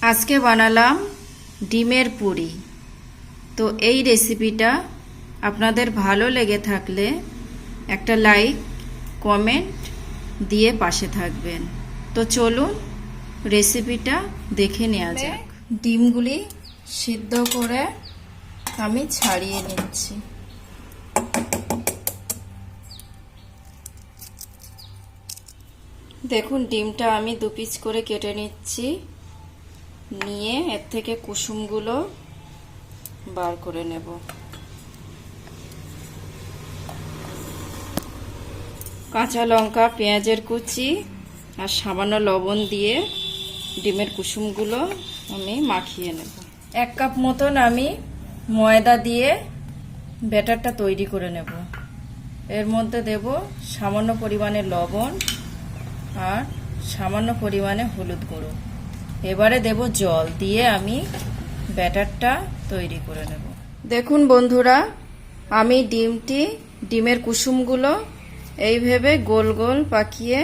আজকে বানালাম ডিমের পুরি। তো এই রেসিপিটা আপনাদের ভালো লেগে থাকলে একটা লাইক কমেন্ট দিয়ে পাশে থাকবেন। তো চলুন রেসিপিটা দেখে নেওয়া যাক। ডিমগুলি সিদ্ধ করে আমি ছাড়িয়ে নিচ্ছি। দেখুন ডিমটা আমি 2 পিস করে কেটে নিচ্ছি, নিয়ে এর থেকে কুসুমগুলো বার করে নেব। কাঁচা লঙ্কা, পেঁয়াজের কুচি আর সামান্য লবণ দিয়ে ডিমের কুসুমগুলো আমি মাখিয়ে নেব। 1 কাপ মতন আমি ময়দা দিয়ে ব্যাটারটা তৈরি করে নেব। এর মধ্যে দেব সামান্য পরিমাণে লবণ আর সামান্য পরিমাণে হলুদ গুঁড়ো। এবারে দেব জল দিয়ে আমি ব্যাটারটা তৈরি করে নেব। দেখুন বন্ধুরা, আমি ডিমের কুসুমগুলো এইভাবে গোল গোল পাকিয়ে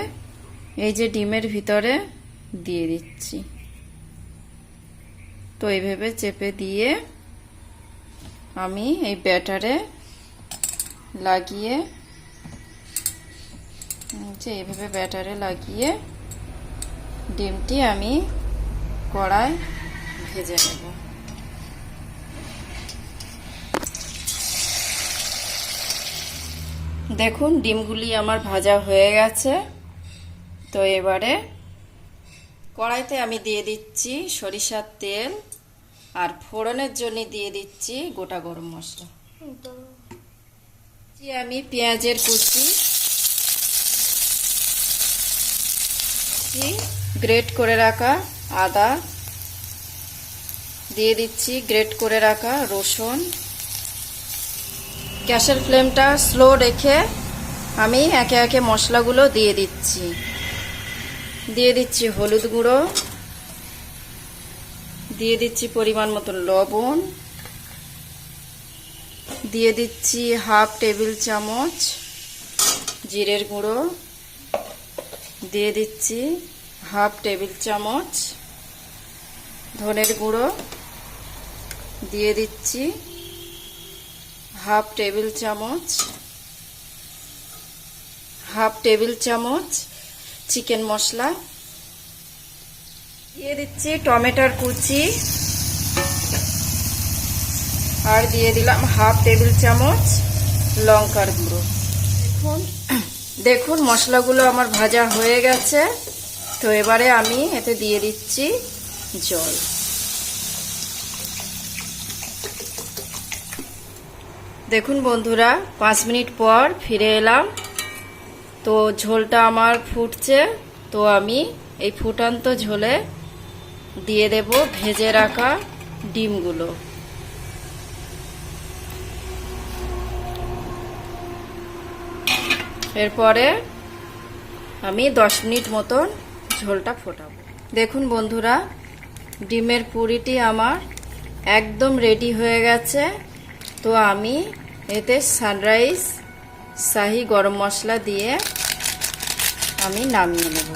এই যে ডিমের ভিতরে দিয়ে দিচ্ছি। তো এইভাবে চেপে দিয়ে আমি এই ব্যাটারে লাগিয়ে এইভাবে ব্যাটারে লাগিয়ে ডিমটি আমি কড়ায় ভেজে নেব। দেখুন ডিমগুলি আমার ভাজা হয়ে গেছে। তো এবারে কড়াইতে আমি দিয়ে দিচ্ছি সরিষার তেল আর ফোড়নের জন্য দিয়ে দিচ্ছি গোটা গরম মশলা। আমি পেঁয়াজের কুচি গ্রেট করে রাখা আদা দিয়ে দিচ্ছি, গ্রেট করে রাখা রসুন। গ্যাসের ফ্লেমটা স্লো রেখে আমি একে একে মশলাগুলো দিয়ে দিচ্ছি হলুদ গুঁড়ো, দিয়ে দিচ্ছি পরিমাণ মতো লবণ, দিয়ে দিচ্ছি 1/2 টেবিল চামচ জিরের গুঁড়ো, দিয়ে দিচ্ছি 1/2 টেবিল চামচ ধনের গুঁড়ো, দিয়ে দিচ্ছি 1/2 টেবিল চামচ চিকেন মশলা, দিয়ে দিচ্ছি টমেটোর কুচি আর দিয়ে দিলাম 1/2 টেবিল চামচ লঙ্কার গুঁড়ো। দেখুন মশলাগুলো আমার ভাজা হয়ে গেছে। তো এবারে আমি এতে দিয়ে দিচ্ছি জল। দেখুন বন্ধুরা, 5 মিনিট পর ফিরে এলাম। তো ঝোলটা আমার ফুটছে। তো আমি এই ফুটন্ত ঝোলে দিয়ে দেব ভেজে রাখা ডিমগুলো। এরপরে আমি 10 মিনিট মতন ঝোলটা ফোটাবো। দেখুন বন্ধুরা, ডিমের পুরিটি আমার একদম রেডি হয়ে গেছে। তো আমি এতে সানরাইজ শাহি গরম মশলা দিয়ে আমি নামিয়ে নেব।